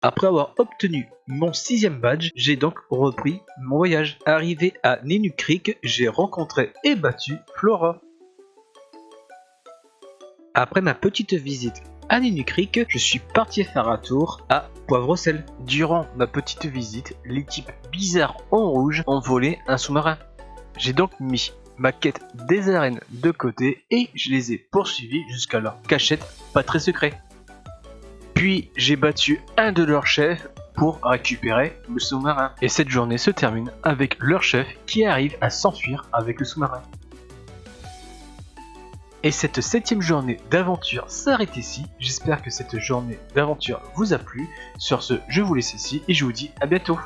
Après avoir obtenu mon 6e badge, j'ai donc repris mon voyage. Arrivé à Ninu Creek, j'ai rencontré et battu Flora. Après ma petite visite à Ninu Creek, je suis parti faire un tour à Poivre-Sel. Durant ma petite visite, les types bizarres en rouge ont volé un sous-marin. J'ai donc mis ma quête des arènes de côté et je les ai poursuivis jusqu'à leur cachette pas très secret. Puis j'ai battu un de leurs chefs pour récupérer le sous-marin. Et cette journée se termine avec leur chef qui arrive à s'enfuir avec le sous-marin. Et cette 7e journée d'aventure s'arrête ici. J'espère que cette journée d'aventure vous a plu. Sur ce, je vous laisse ici et je vous dis à bientôt.